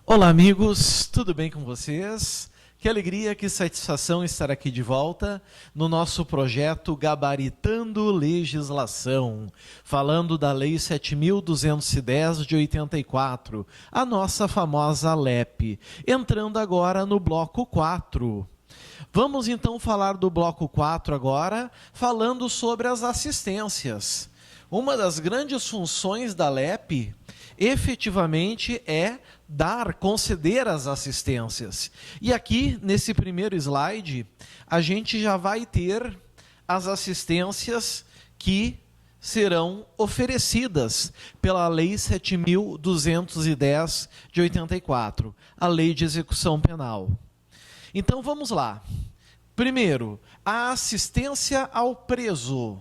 Olá, amigos, tudo bem com vocês? Que alegria, que satisfação estar aqui de volta no nosso projeto Gabaritando Legislação, falando da Lei 7.210 de 84, a nossa famosa LEP, entrando agora no bloco 4. Vamos então falar do bloco 4 agora, falando sobre as assistências. Uma das grandes funções da LEP, efetivamente, é conceder as assistências. E aqui, nesse primeiro slide, a gente já vai ter as assistências que serão oferecidas pela Lei 7.210 de 84, a Lei de Execução Penal. Então, vamos lá. Primeiro, a assistência ao preso.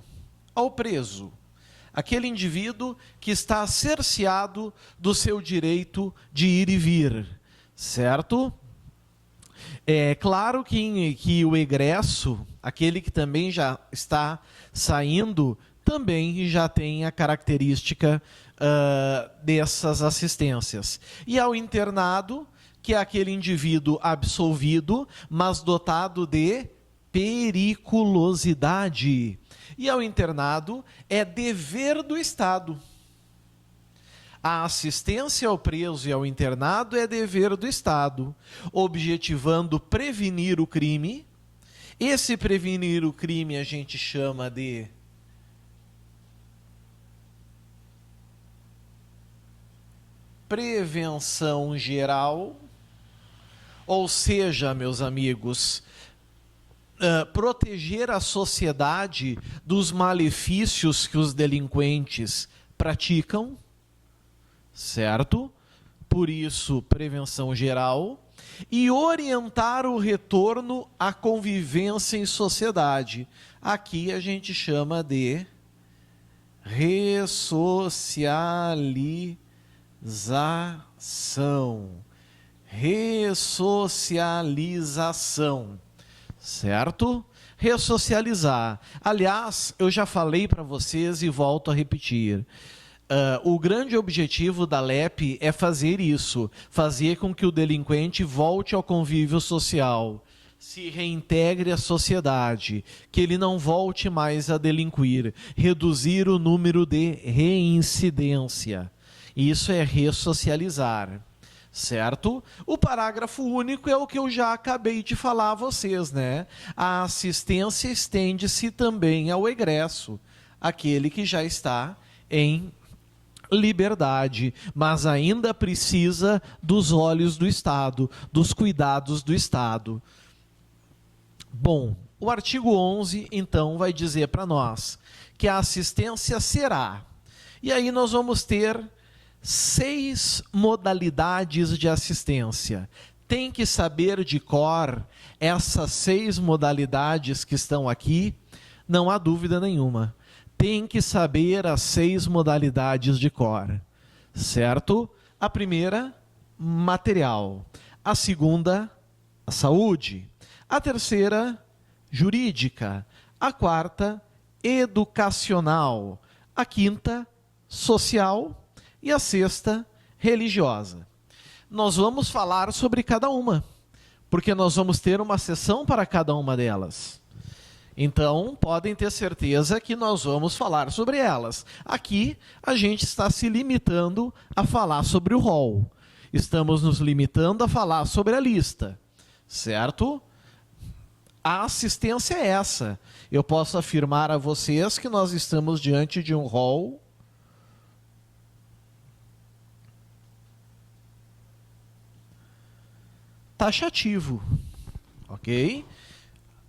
Aquele indivíduo que está cerceado do seu direito de ir e vir, certo? É claro que o egresso, aquele que também já está saindo, também já tem a característica dessas assistências. E ao internado, que é aquele indivíduo absolvido, mas dotado de periculosidade. E ao internado é dever do Estado. A assistência ao preso e ao internado é dever do Estado, objetivando prevenir o crime. Esse prevenir o crime a gente chama de prevenção geral, ou seja, meus amigos, proteger a sociedade dos malefícios que os delinquentes praticam, certo? Por isso, prevenção geral. E orientar o retorno à convivência em sociedade. Aqui a gente chama de ressocialização. Ressocialização. Certo? Ressocializar. Aliás, eu já falei para vocês e volto a repetir. O grande objetivo da LEP é fazer isso, fazer com que o delinquente volte ao convívio social, se reintegre à sociedade, que ele não volte mais a delinquir, reduzir o número de reincidência. Isso é ressocializar. Certo? O parágrafo único é o que eu já acabei de falar a vocês, né? A assistência estende-se também ao egresso, aquele que já está em liberdade, mas ainda precisa dos olhos do Estado, dos cuidados do Estado. Bom, o artigo 11, então, vai dizer para nós que a assistência será, e aí nós vamos ter 6 modalidades de assistência. Tem que saber de cor essas 6 modalidades que estão aqui, não há dúvida nenhuma. Tem que saber as 6 modalidades de cor, certo? A primeira, material. A segunda, a saúde. A terceira, jurídica. A quarta, educacional. A quinta, social. E a sexta, religiosa. Nós vamos falar sobre cada uma, porque nós vamos ter uma sessão para cada uma delas. Então, podem ter certeza que nós vamos falar sobre elas. Aqui, a gente está se limitando a falar sobre o rol. Estamos nos limitando a falar sobre a lista, certo? A assistência é essa. Eu posso afirmar a vocês que nós estamos diante de um rol taxativo, ok?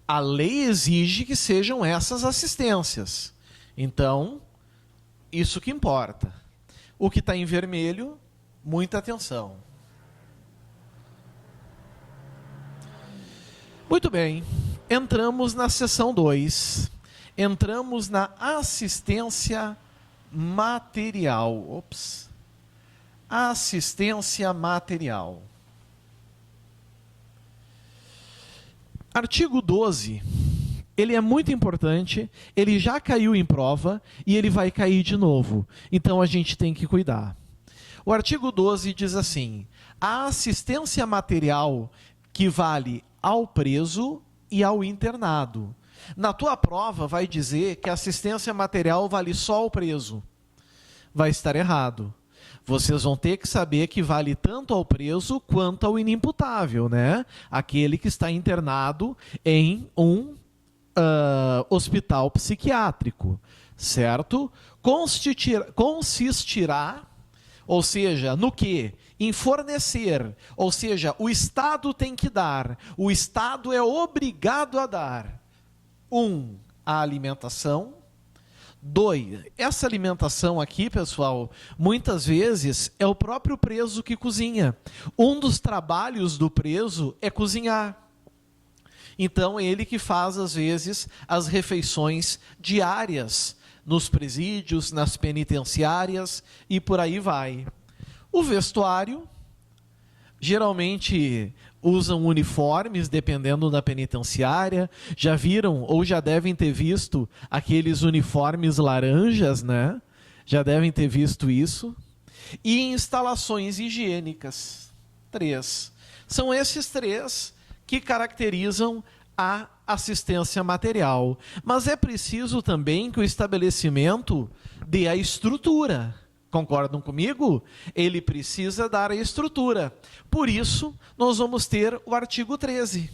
A lei exige que sejam essas assistências. Então, isso que importa. O que está em vermelho, muita atenção. Muito bem, entramos na seção 2. Entramos na assistência material. Assistência material. Artigo 12, ele é muito importante, ele já caiu em prova e ele vai cair de novo. Então a gente tem que cuidar. O artigo 12 diz assim: a assistência material que vale ao preso e ao internado. Na tua prova vai dizer que a assistência material vale só ao preso. Vai estar errado. Vocês vão ter que saber que vale tanto ao preso quanto ao inimputável, né? Aquele que está internado em um hospital psiquiátrico, certo? Consistirá, ou seja, no quê? Em fornecer, ou seja, o Estado tem que dar, o Estado é obrigado a dar, a alimentação. 2, essa alimentação aqui, pessoal, muitas vezes é o próprio preso que cozinha. Um dos trabalhos do preso é cozinhar. Então, é ele que faz, às vezes, as refeições diárias nos presídios, nas penitenciárias e por aí vai. O vestuário, geralmente usam uniformes, dependendo da penitenciária. Já viram ou já devem ter visto aqueles uniformes laranjas, né? Já devem ter visto isso. E instalações higiênicas. 3. São esses 3 que caracterizam a assistência material. Mas é preciso também que o estabelecimento dê a estrutura. Concordam comigo? Ele precisa dar a estrutura. Por isso, nós vamos ter o artigo 13,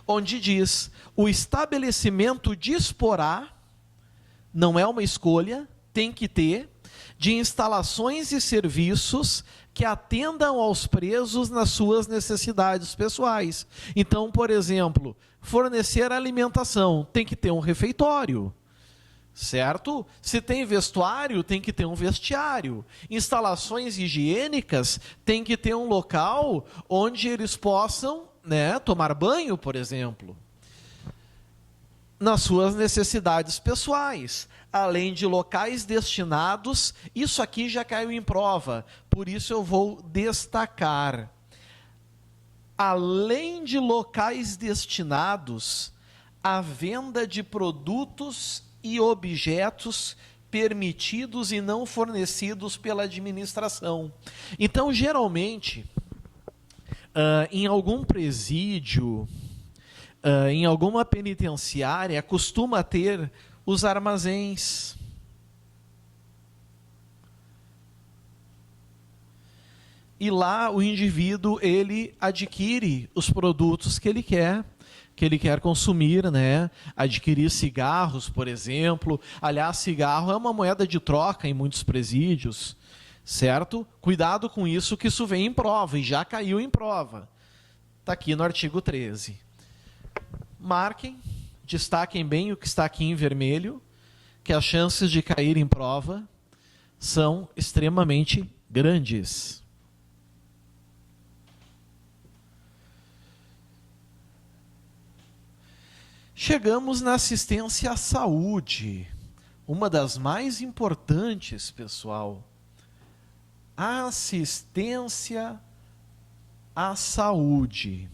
onde diz: o estabelecimento disporá, não é uma escolha, tem que ter, de instalações e serviços que atendam aos presos nas suas necessidades pessoais. Então, por exemplo, fornecer alimentação, tem que ter um refeitório. Certo? Se tem vestuário, tem que ter um vestiário. Instalações higiênicas, tem que ter um local onde eles possam, né, tomar banho, por exemplo. Nas suas necessidades pessoais. Além de locais destinados, isso aqui já caiu em prova, por isso eu vou destacar. Além de locais destinados à venda de produtos e objetos permitidos e não fornecidos pela administração. Então, geralmente, em algum presídio, em alguma penitenciária, costuma ter os armazéns. E lá o indivíduo, ele adquire os produtos que ele quer consumir, né? Adquirir cigarros, por exemplo. Aliás, cigarro é uma moeda de troca em muitos presídios, certo? Cuidado com isso, que isso vem em prova, e já caiu em prova. Está aqui no artigo 13. Marquem, destaquem bem o que está aqui em vermelho, que as chances de cair em prova são extremamente grandes. Chegamos na assistência à saúde, uma das mais importantes, pessoal. A assistência à saúde.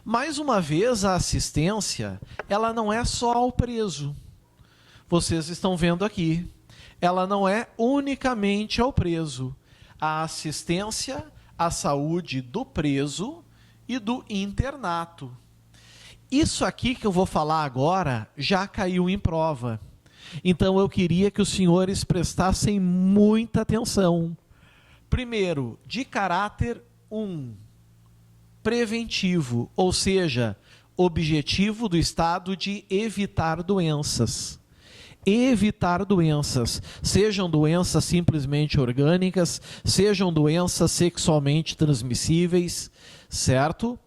Mais uma vez, a assistência, ela não é só ao preso. Vocês estão vendo aqui. Ela não é unicamente ao preso. A assistência à saúde do preso e do internato. Isso aqui que eu vou falar agora já caiu em prova. Então, eu queria que os senhores prestassem muita atenção. Primeiro, de caráter 1, preventivo, ou seja, objetivo do Estado de evitar doenças. Evitar doenças, sejam doenças simplesmente orgânicas, sejam doenças sexualmente transmissíveis, certo?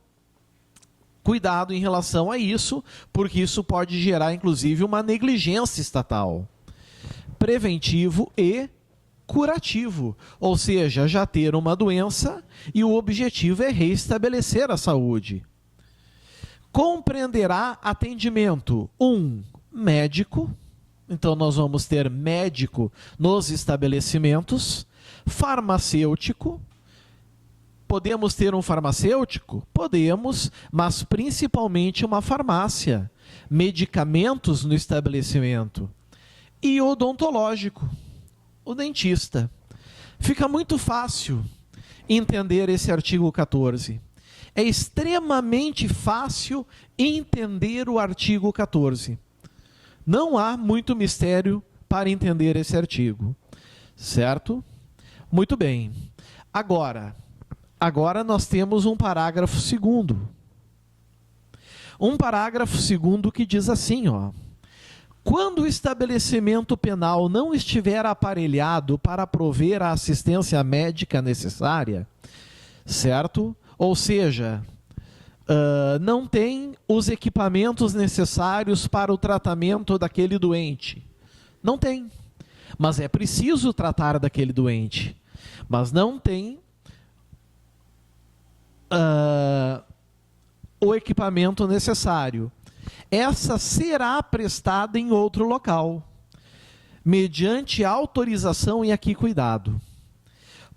Cuidado em relação a isso, porque isso pode gerar, inclusive, uma negligência estatal. Preventivo e curativo, ou seja, já ter uma doença e o objetivo é restabelecer a saúde. Compreenderá atendimento, médico, então nós vamos ter médico nos estabelecimentos, farmacêutico. Podemos ter um farmacêutico? Podemos, mas principalmente uma farmácia, medicamentos no estabelecimento. E odontológico, o dentista. Fica muito fácil entender esse artigo 14. É extremamente fácil entender o artigo 14. Não há muito mistério para entender esse artigo. Certo? Muito bem. Agora nós temos um parágrafo segundo. Um parágrafo segundo que diz assim, ó. Quando o estabelecimento penal não estiver aparelhado para prover a assistência médica necessária, certo? Ou seja, não tem os equipamentos necessários para o tratamento daquele doente. Não tem. Mas é preciso tratar daquele doente. Mas não tem o equipamento necessário. Essa será prestada em outro local, mediante autorização, e aqui cuidado,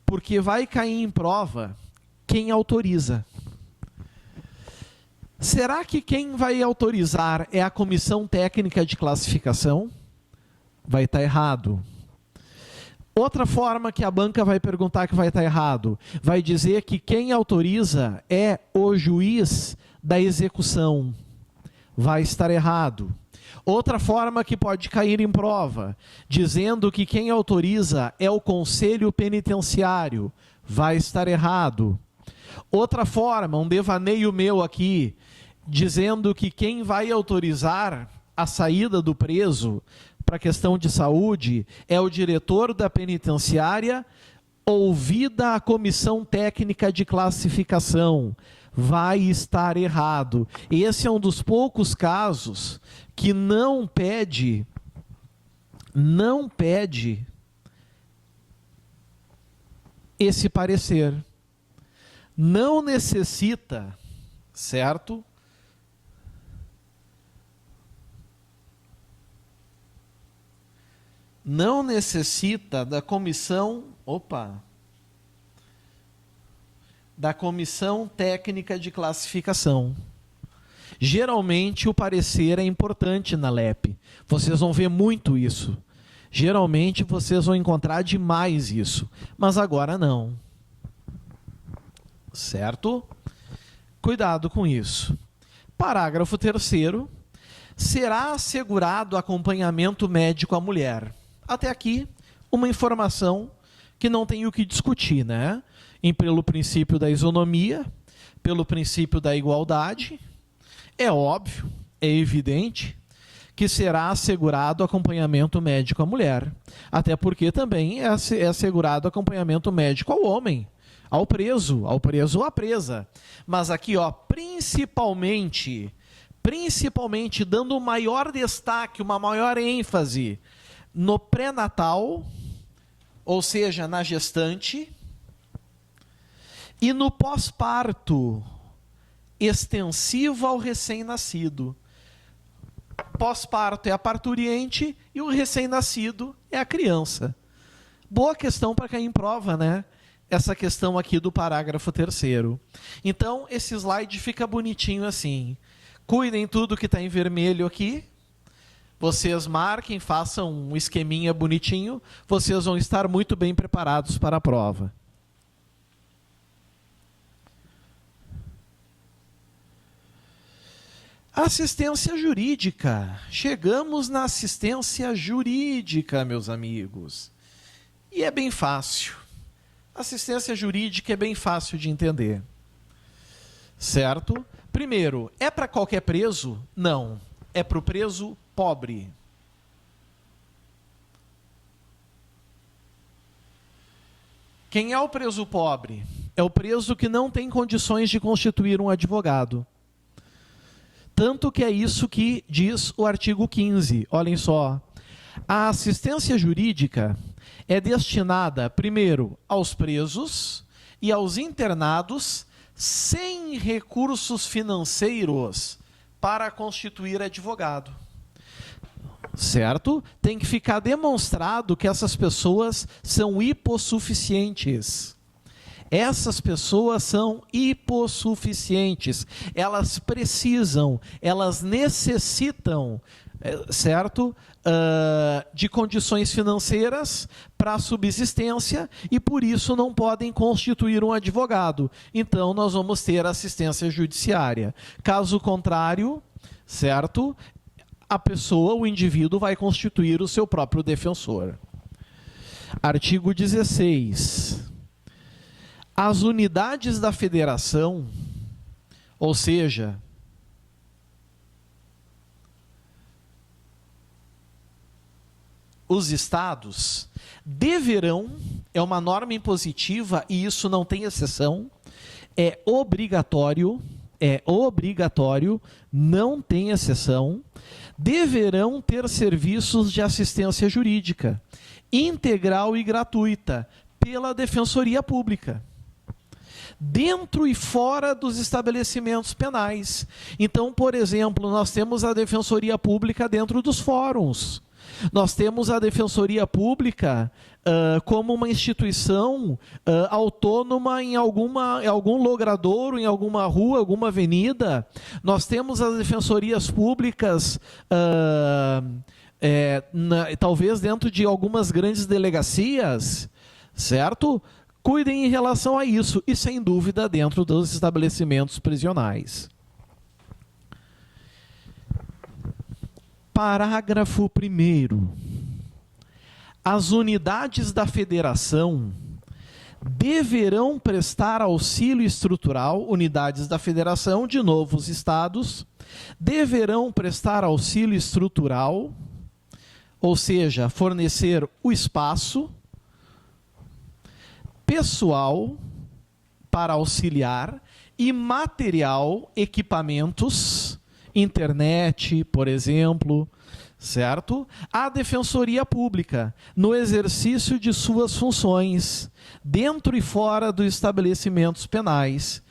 porque vai cair em prova quem autoriza. Será que quem vai autorizar é a comissão técnica de classificação? Vai estar errado. Outra forma que a banca vai perguntar que vai estar errado, vai dizer que quem autoriza é o juiz da execução. Vai estar errado. Outra forma que pode cair em prova, dizendo que quem autoriza é o conselho penitenciário. Vai estar errado. Outra forma, um devaneio meu aqui, dizendo que quem vai autorizar a saída do preso para questão de saúde é o diretor da penitenciária, ouvida a comissão técnica de classificação. Vai estar errado. Esse é um dos poucos casos que não pede esse parecer. Não necessita, certo? Não necessita da comissão, da comissão técnica de classificação. Geralmente o parecer é importante na LEP. Vocês vão ver muito isso. Geralmente vocês vão encontrar demais isso. Mas agora não. Certo? Cuidado com isso. Parágrafo 3º. Será assegurado acompanhamento médico à mulher. Até aqui, uma informação que não tem o que discutir, né? Pelo princípio da isonomia, pelo princípio da igualdade, é óbvio, é evidente que será assegurado acompanhamento médico à mulher. Até porque também é assegurado acompanhamento médico ao homem, ao preso ou à presa. Mas aqui, ó, principalmente dando um maior destaque, uma maior ênfase no pré-natal, ou seja, na gestante, e no pós-parto, extensivo ao recém-nascido. Pós-parto é a parturiente e o recém-nascido é a criança. Boa questão para cair em prova, né? Essa questão aqui do parágrafo 3º. Então, esse slide fica bonitinho assim. Cuidem tudo que está em vermelho aqui. Vocês marquem, façam um esqueminha bonitinho. Vocês vão estar muito bem preparados para a prova. Assistência jurídica. Chegamos na assistência jurídica, meus amigos. E é bem fácil. Assistência jurídica é bem fácil de entender. Certo? Primeiro, é para qualquer preso? Não. É para o preso pobre. Quem é o preso pobre? É o preso que não tem condições de constituir um advogado. Tanto que é isso que diz o artigo 15. Olhem só. A assistência jurídica é destinada, primeiro, aos presos e aos internados sem recursos financeiros para constituir advogado. Certo? Tem que ficar demonstrado que essas pessoas são hipossuficientes. Essas pessoas são hipossuficientes. Elas precisam, elas necessitam, certo? De condições financeiras para a subsistência e por isso não podem constituir um advogado. Então nós vamos ter assistência judiciária. Caso contrário, certo? A pessoa, o indivíduo, vai constituir o seu próprio defensor. Artigo 16. As unidades da federação, ou seja, os estados, deverão, é uma norma impositiva e isso não tem exceção, é obrigatório, não tem exceção, deverão ter serviços de assistência jurídica, integral e gratuita, pela Defensoria Pública, dentro e fora dos estabelecimentos penais. Então, por exemplo, nós temos a Defensoria Pública dentro dos fóruns. Nós temos a Defensoria Pública como uma instituição autônoma em algum logradouro, em alguma rua, alguma avenida. Nós temos as Defensorias Públicas, talvez dentro de algumas grandes delegacias, certo? Cuidem em relação a isso, e sem dúvida dentro dos estabelecimentos prisionais. Parágrafo 1º. As unidades da federação deverão prestar auxílio estrutural, unidades da federação, de novo os estados, deverão prestar auxílio estrutural, ou seja, fornecer o espaço, pessoal para auxiliar e material, equipamentos, internet, por exemplo, certo? A Defensoria Pública, no exercício de suas funções, dentro e fora dos estabelecimentos penais.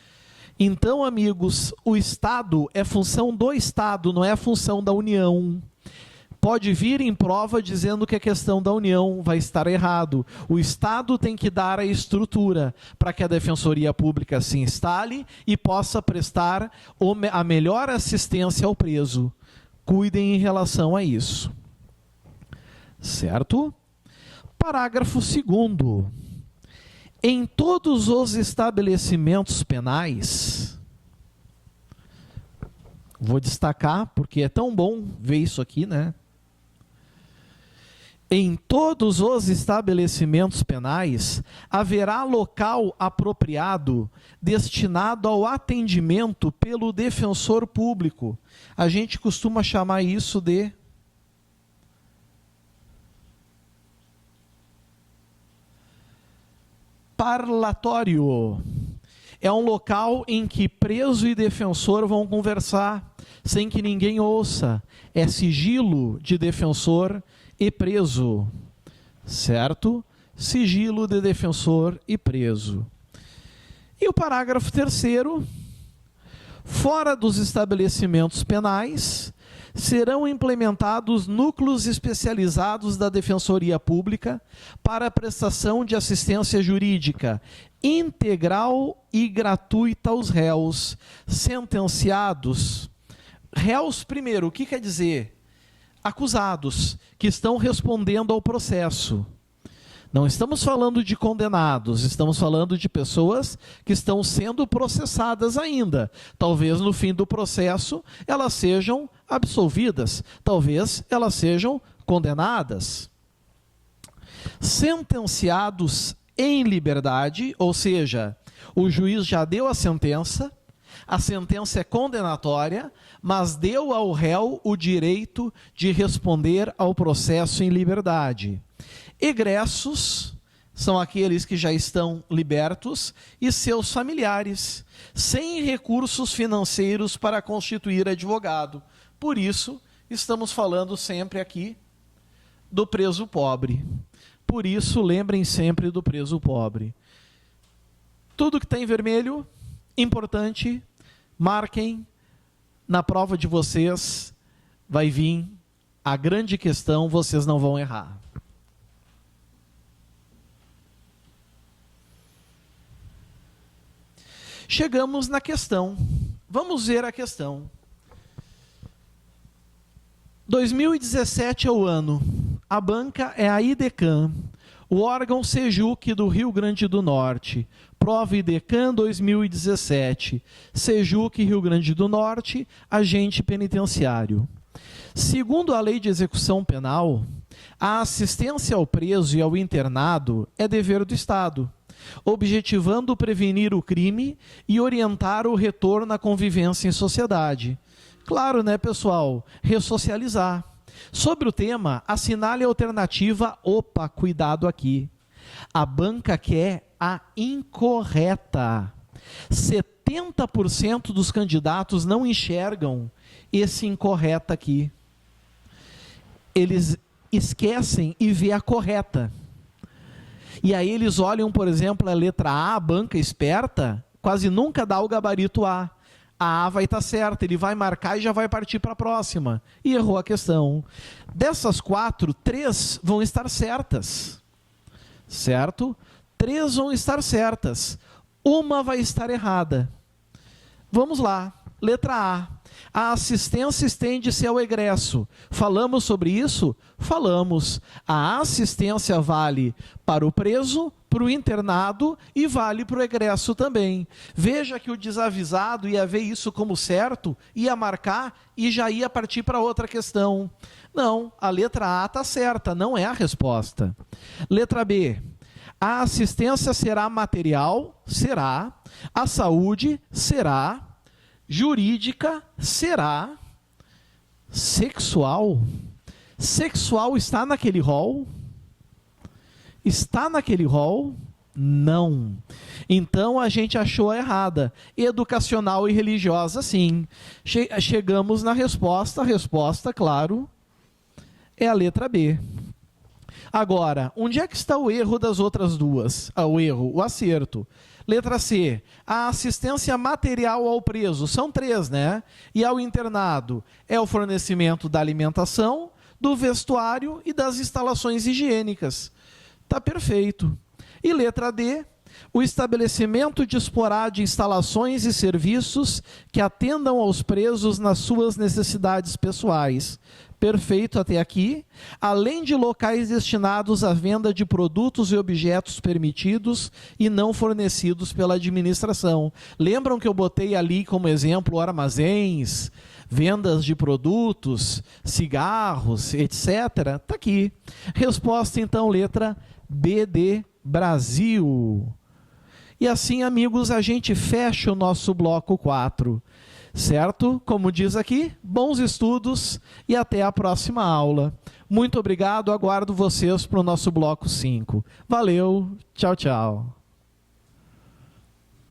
Então, amigos, o Estado é função do Estado, não é função da União. Pode vir em prova dizendo que a questão da União vai estar errado. O Estado tem que dar a estrutura para que a Defensoria Pública se instale e possa prestar a melhor assistência ao preso. Cuidem em relação a isso. Certo? Parágrafo 2º. Em todos os estabelecimentos penais, vou destacar porque é tão bom ver isso aqui, né? Em todos os estabelecimentos penais, haverá local apropriado destinado ao atendimento pelo defensor público. A gente costuma chamar isso de parlatório. É um local em que preso e defensor vão conversar, sem que ninguém ouça. É sigilo de defensor e preso, certo? Sigilo de defensor e preso. E o parágrafo 3º, fora dos estabelecimentos penais, serão implementados núcleos especializados da Defensoria Pública para a prestação de assistência jurídica integral e gratuita aos réus sentenciados. Réus, primeiro, o que quer dizer? Acusados, que estão respondendo ao processo. Não estamos falando de condenados, estamos falando de pessoas que estão sendo processadas ainda. Talvez no fim do processo elas sejam absolvidas, talvez elas sejam condenadas. Sentenciados em liberdade, ou seja, o juiz já deu a sentença é condenatória, mas deu ao réu o direito de responder ao processo em liberdade. Egressos são aqueles que já estão libertos e seus familiares, sem recursos financeiros para constituir advogado. Por isso, estamos falando sempre aqui do preso pobre. Por isso, lembrem sempre do preso pobre. Tudo que está em vermelho, importante, marquem. Na prova de vocês vai vir a grande questão, vocês não vão errar. chegamos na questão. Vamos ver a questão. 2017 é o ano. A banca é a IDECAM, o órgão SEJUC do Rio Grande do Norte. Prova IDECAM 2017. SEJUC Rio Grande do Norte, agente penitenciário. Segundo a Lei de Execução Penal, a assistência ao preso e ao internado é dever do Estado, objetivando prevenir o crime e orientar o retorno à convivência em sociedade. Claro, né, pessoal? Ressocializar. Sobre o tema, assinale a alternativa. Opa, cuidado aqui. A banca quer a incorreta. 70% dos candidatos não enxergam esse incorreta aqui. Eles esquecem e vê a correta. E aí eles olham, por exemplo, a letra A, a banca esperta, quase nunca dá o gabarito A. A vai estar certa, ele vai marcar e já vai partir para a próxima. E errou a questão. Dessas 4, 3 vão estar certas. Certo? 3 vão estar certas. Uma vai estar errada. Vamos lá. Letra A. A assistência estende-se ao egresso. Falamos sobre isso? Falamos. A assistência vale para o preso, para o internado e vale para o egresso também. Veja que o desavisado ia ver isso como certo, ia marcar e já ia partir para outra questão. Não, a letra A está certa, não é a resposta. Letra B. A assistência será material? Será. A saúde? Será. Jurídica? Será. Sexual? Sexual está naquele rol? Está naquele rol? Não. Então a gente achou a errada. Educacional e religiosa, sim. Chegamos na resposta. A resposta, claro, é a letra B. Agora, onde é que está o erro das outras duas? O acerto. Letra C, a assistência material ao preso. São 3, né? E ao internado é o fornecimento da alimentação, do vestuário e das instalações higiênicas. Está perfeito. E letra D, o estabelecimento disporá de instalações e serviços que atendam aos presos nas suas necessidades pessoais. Perfeito até aqui. Além de locais destinados à venda de produtos e objetos permitidos e não fornecidos pela administração. Lembram que eu botei ali como exemplo armazéns, vendas de produtos, cigarros, etc? Está aqui. Resposta, então, letra B de Brasil. E assim, amigos, a gente fecha o nosso bloco 4. Certo? Como diz aqui, bons estudos e até a próxima aula. Muito obrigado, aguardo vocês para o nosso bloco 5. Valeu, tchau, tchau.